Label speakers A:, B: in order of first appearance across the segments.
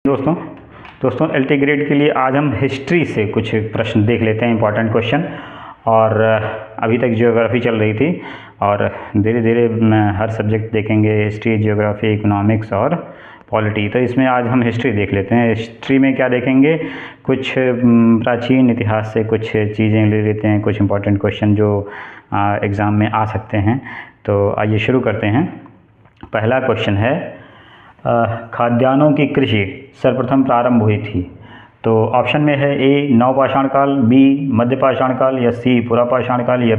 A: दोस्तों LT grade के लिए आज हम हिस्ट्री से कुछ प्रश्न देख लेते हैं, इंपॉर्टेंट क्वेश्चन। और अभी तक ज्योग्राफी चल रही थी और धीरे धीरे हर सब्जेक्ट देखेंगे, हिस्ट्री, ज्योग्राफी, इकोनॉमिक्स और पॉलिटी। तो इसमें आज हम हिस्ट्री देख लेते हैं। हिस्ट्री में क्या देखेंगे, कुछ प्राचीन इतिहास से कुछ चीज़ें ले लेते हैं, कुछ इंपॉर्टेंट क्वेश्चन जो एग्ज़ाम में आ सकते हैं। तो आइए शुरू करते हैं। पहला क्वेश्चन है, खाद्यान्नों की कृषि सर्वप्रथम प्रारंभ हुई थी। तो ऑप्शन में है ए नवपाषाण काल, बी मध्यपाषाण काल, या सी पुरापाषाण काल, या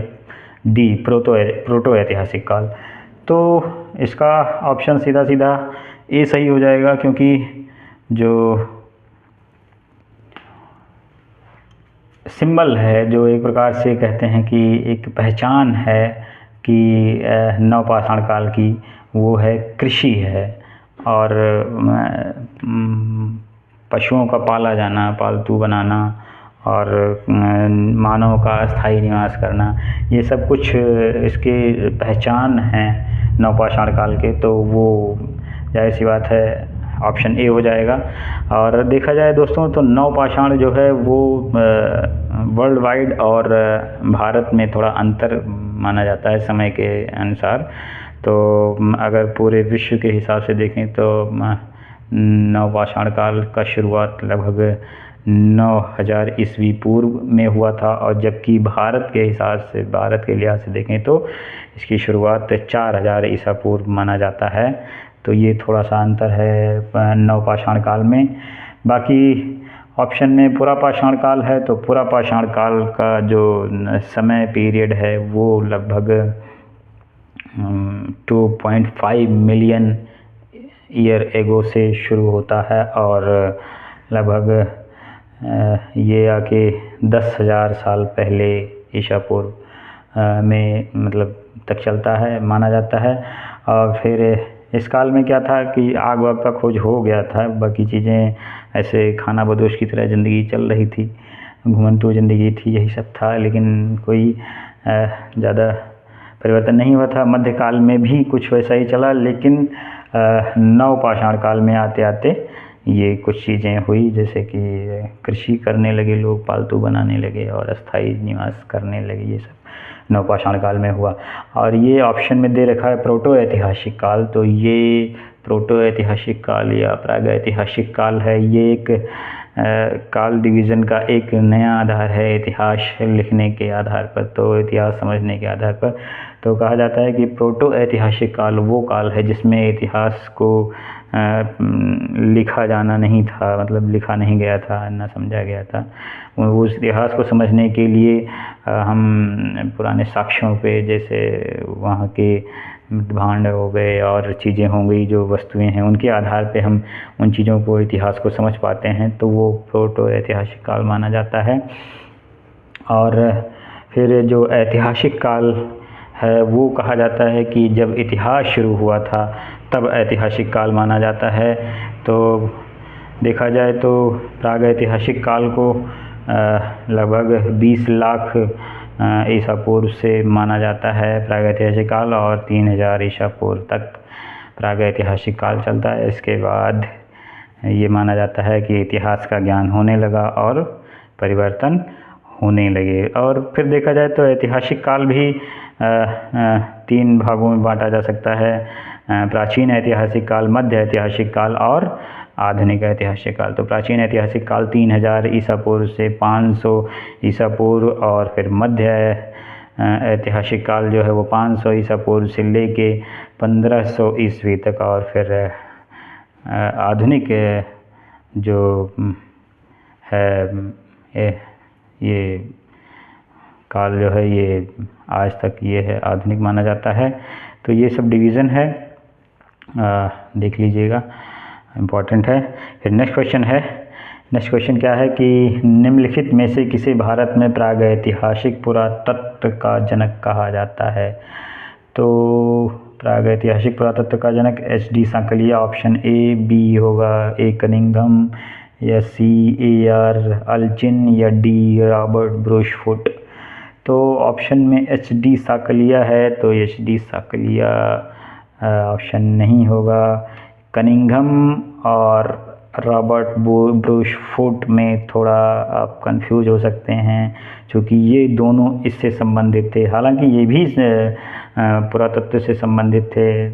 A: डी प्रोटो ऐतिहासिक काल। तो इसका ऑप्शन सीधा सीधा ए सही हो जाएगा, क्योंकि जो सिंबल है, जो एक प्रकार से कहते हैं कि एक पहचान है कि नवपाषाण काल की, वो है कृषि है और पशुओं का पाला जाना, पालतू बनाना और मानव का अस्थायी निवास करना, ये सब कुछ इसके पहचान हैं नवपाषाण काल के। तो वो जाहिर सी बात है ऑप्शन ए हो जाएगा। और देखा जाए दोस्तों तो नवपाषाण जो है वो वर्ल्ड वाइड और भारत में थोड़ा अंतर माना जाता है समय के अनुसार। तो अगर पूरे विश्व के हिसाब से देखें तो नवपाषाण काल का शुरुआत लगभग 9000 ईस्वी पूर्व में हुआ था, और जबकि भारत के हिसाब से, भारत के लिहाज से देखें तो इसकी शुरुआत 4000 ईसा पूर्व माना जाता है। तो ये थोड़ा सा अंतर है नवपाषाण काल में। बाकी ऑप्शन में पुरापाषाण काल है, तो पुरापाषाण काल का जो समय पीरियड है वो लगभग 2.5 मिलियन ईयर एगो से शुरू होता है और लगभग ये आके 10,000 साल पहले ईसा पूर्व में मतलब तक चलता है, माना जाता है। और फिर इस काल में क्या था कि आग वाग का खोज हो गया था, बाकी चीज़ें ऐसे खाना बदोश की तरह ज़िंदगी चल रही थी, घुमंतू ज़िंदगी थी, यही सब था, लेकिन कोई ज़्यादा परिवर्तन नहीं हुआ था। मध्यकाल में भी कुछ वैसा ही चला, लेकिन नवपाषाण काल में आते आते ये कुछ चीज़ें हुई, जैसे कि कृषि करने लगे लोग, पालतू बनाने लगे और अस्थायी निवास करने लगे, ये सब नवपाषाण काल में हुआ। और ये ऑप्शन में दे रखा है प्रोटो ऐतिहासिक काल। तो ये प्रोटो ऐतिहासिक काल या प्रागैतिहासिक काल है, ये एक काल डिवीज़न का एक नया आधार है इतिहास लिखने के आधार पर, तो इतिहास समझने के आधार पर। तो कहा जाता है कि प्रोटो ऐतिहासिक काल वो काल है जिसमें इतिहास को लिखा जाना नहीं था, मतलब लिखा नहीं गया था, ना समझा गया था। उस इतिहास को समझने के लिए हम पुराने साक्ष्यों पे, जैसे वहाँ के भांड हो गए और चीज़ें हो गई, जो वस्तुएं हैं, उनके आधार पे हम उन चीज़ों को, इतिहास को समझ पाते हैं। तो वो प्रोटो ऐतिहासिक काल माना जाता है। और फिर जो ऐतिहासिक काल है वो कहा जाता है कि जब इतिहास शुरू हुआ था तब ऐतिहासिक काल माना जाता है। तो देखा जाए तो प्रागैतिहासिक काल को लगभग 20 लाख ईसा पूर्व से माना जाता है प्रागैतिहासिक काल, और 3000 ईसा पूर्व तक प्रागैतिहासिक काल चलता है। इसके बाद ये माना जाता है कि इतिहास का ज्ञान होने लगा और परिवर्तन होने लगे। और फिर देखा जाए तो ऐतिहासिक काल भी 3 भागों में बांटा जा सकता है, प्राचीन ऐतिहासिक काल, मध्य ऐतिहासिक काल और आधुनिक ऐतिहासिक काल। तो प्राचीन ऐतिहासिक काल 3000 ईसा पूर्व से 500 ईसा पूर्व, और फिर मध्य ऐतिहासिक काल जो है वो 500 ईसा पूर्व से लेके 1500 ईस्वी तक, और फिर आधुनिक जो है ये काल जो है ये आज तक ये है आधुनिक माना जाता है। तो ये सब डिवीज़न है, देख लीजिएगा, इम्पॉर्टेंट है। फिर नेक्स्ट क्वेश्चन क्या है कि निम्नलिखित में से किसे भारत में प्रागैतिहासिक पुरातत्व का जनक कहा जाता है। तो प्रागैतिहासिक पुरातत्व का जनक HD Sankalia option A, B होगा ए कनिंघम, या सी AR अल्चिन, या डी रॉबर्ट ब्रूसफुट। तो ऑप्शन में HD सांकलिया है, तो HD सांकलिया ऑप्शन नहीं होगा। कनिंघम और रॉबर्ट ब्रूस फुट में थोड़ा आप कंफ्यूज हो सकते हैं, क्योंकि ये दोनों इससे संबंधित थे। हालांकि ये भी पुरातत्व से संबंधित थे,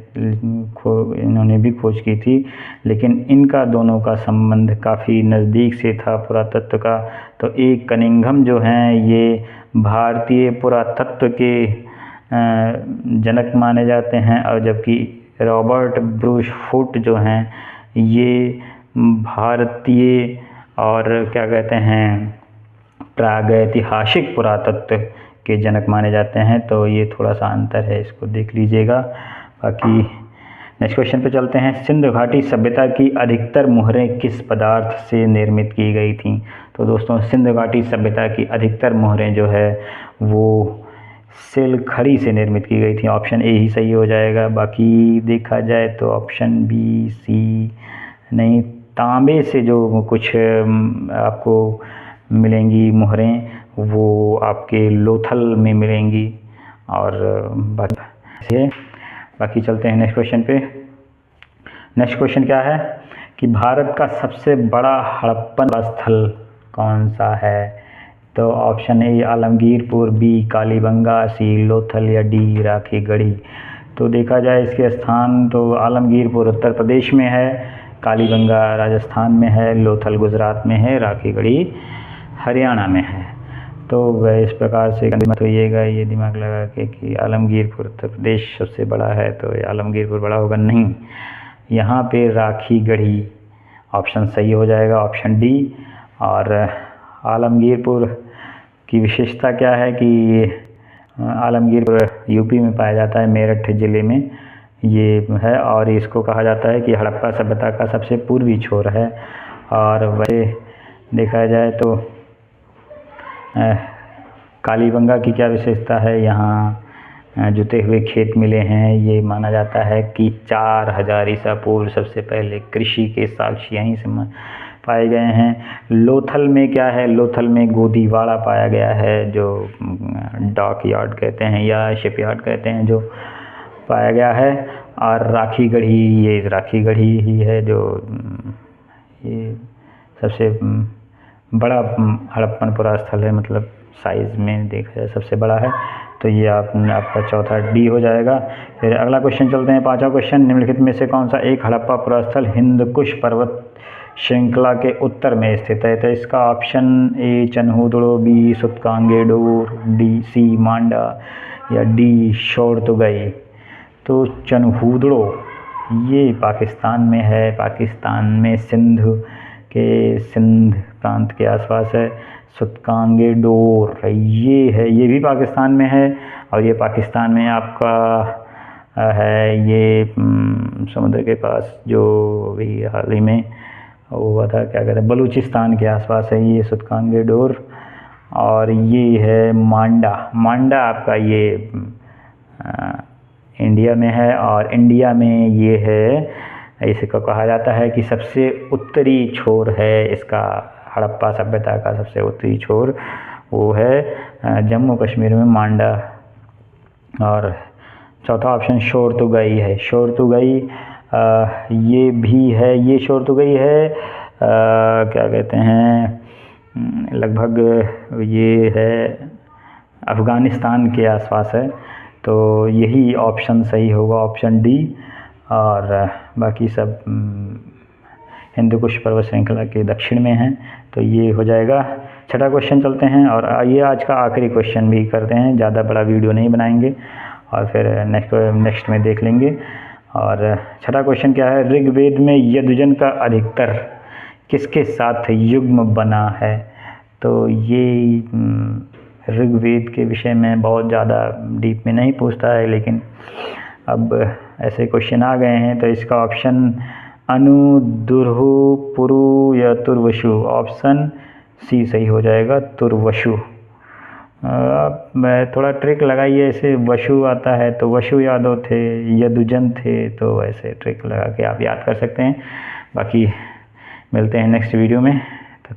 A: इन्होंने भी खोज की थी, लेकिन इनका दोनों का संबंध काफ़ी नज़दीक से था पुरातत्व का। तो एक कनिंघम जो हैं ये भारतीय पुरातत्व के जनक माने जाते हैं, और जबकि रॉबर्ट ब्रूस फुट जो हैं ये भारतीय और क्या कहते हैं प्रागैतिहासिक पुरातत्व के जनक माने जाते हैं। तो ये थोड़ा सा अंतर है, इसको देख लीजिएगा। बाकी नेक्स्ट क्वेश्चन पे चलते हैं। सिंधु घाटी सभ्यता की अधिकतर मुहरें किस पदार्थ से निर्मित की गई थीं? तो दोस्तों सिंधु घाटी सभ्यता की अधिकतर मुहरें जो है वो सिलखड़ी से निर्मित की गई थी। ऑप्शन ए ही सही हो जाएगा। बाकी देखा जाए तो ऑप्शन बी, सी नहीं, तांबे से जो कुछ आपको मिलेंगी मुहरें वो आपके लोथल में मिलेंगी। और बाकी चलते हैं नेक्स्ट क्वेश्चन पे। नेक्स्ट क्वेश्चन क्या है कि भारत का सबसे बड़ा हड़प्पन स्थल कौन सा है? तो option A Alamgirpur, B Kalibangan, C Lothal या डी राखीगढ़ी। तो देखा जाए इसके स्थान तो आलमगीरपुर उत्तर प्रदेश में है, कालीबंगा राजस्थान में है, लोथल गुजरात में है, राखीगढ़ी हरियाणा में है। तो वह इस प्रकार से मत होइएगा ये दिमाग लगा के कि आलमगीरपुर उत्तर प्रदेश सबसे बड़ा है, तो ये आलमगीरपुर बड़ा होगा, नहीं, यहाँ पे राखीगढ़ी ऑप्शन सही हो जाएगा, ऑप्शन डी। और आलमगीरपुर की विशेषता क्या है कि आलमगीरपुर यूपी में पाया जाता है, मेरठ ज़िले में ये है, और इसको कहा जाता है कि हड़प्पा सभ्यता का सबसे पूर्वी छोर है। और वैसे देखा जाए तो कालीबंगा की क्या विशेषता है, यहाँ जुते हुए खेत मिले हैं। ये माना जाता है कि 4000 ईसा पूर्व सबसे पहले कृषि के साक्ष्य यहीं से पाए गए हैं। लोथल में क्या है, लोथल में गोदीवाड़ा पाया गया है, जो डॉक यार्ड कहते हैं या शिप यार्ड कहते हैं, जो पाया गया है। और राखीगढ़ी, ये राखीगढ़ी ही है जो ये सबसे बड़ा हड़प्पन पुरास्थल है, मतलब साइज़ में देखा जाए सबसे बड़ा है। तो ये आपका चौथा डी हो जाएगा। फिर अगला क्वेश्चन चलते हैं, पांचवा क्वेश्चन। निम्नलिखित में से कौन सा एक हड़प्पा पुरास्थल हिंदकुश पर्वत श्रृंखला के उत्तर में स्थित है? तो इसका option A Chanhudaro, B Sutkagendor, D C Manda या डी शोरतुगई। तो चनहूदड़ो ये पाकिस्तान में है, पाकिस्तान में सिंध प्रांत के आसपास है। सुतकांगेडोर ये है, ये भी पाकिस्तान में है, और ये पाकिस्तान में आपका है ये समुद्र के पास, जो भी हाल ही में वो हुआ था, क्या कहते हैं, बलूचिस्तान के आसपास है ये सुतकांगेडोर। और ये है मांडा आपका ये इंडिया में है, और इंडिया में ये है, इसको कहा जाता है कि सबसे उत्तरी छोर है इसका, हड़प्पा सभ्यता का सबसे उत्तरी छोर वो है जम्मू कश्मीर में मांडा। और चौथा ऑप्शन शोरतुगई है, शोरतुगई ये भी है, ये शोरतुगई है क्या कहते हैं, लगभग ये है अफ़गानिस्तान के आसपास है। तो यही ऑप्शन सही होगा, ऑप्शन डी। और बाकी सब हिंदुकुश पर्वत श्रृंखला के दक्षिण में हैं, तो ये हो जाएगा। छठा क्वेश्चन चलते हैं, और ये आज का आखिरी क्वेश्चन भी करते हैं, ज़्यादा बड़ा वीडियो नहीं बनाएंगे, और फिर नेक्स्ट में देख लेंगे। और छठा क्वेश्चन क्या है, ऋग्वेद में यजुजन का अधिकतर किसके साथ युग्म बना है? तो ये ऋग्वेद के विषय में बहुत ज़्यादा डीप में नहीं पूछता है, लेकिन अब ऐसे क्वेश्चन आ गए हैं, तो इसका ऑप्शन अनु, दुर्हु, पुरु या तुर्वशु, ऑप्शन सी सही हो जाएगा, तुर्वशु। मैं थोड़ा ट्रिक लगाइए, ऐसे वशु आता है तो वशु यादव थे, यदुजन थे, तो ऐसे ट्रिक लगा के आप याद कर सकते हैं। बाकी मिलते हैं नेक्स्ट वीडियो में।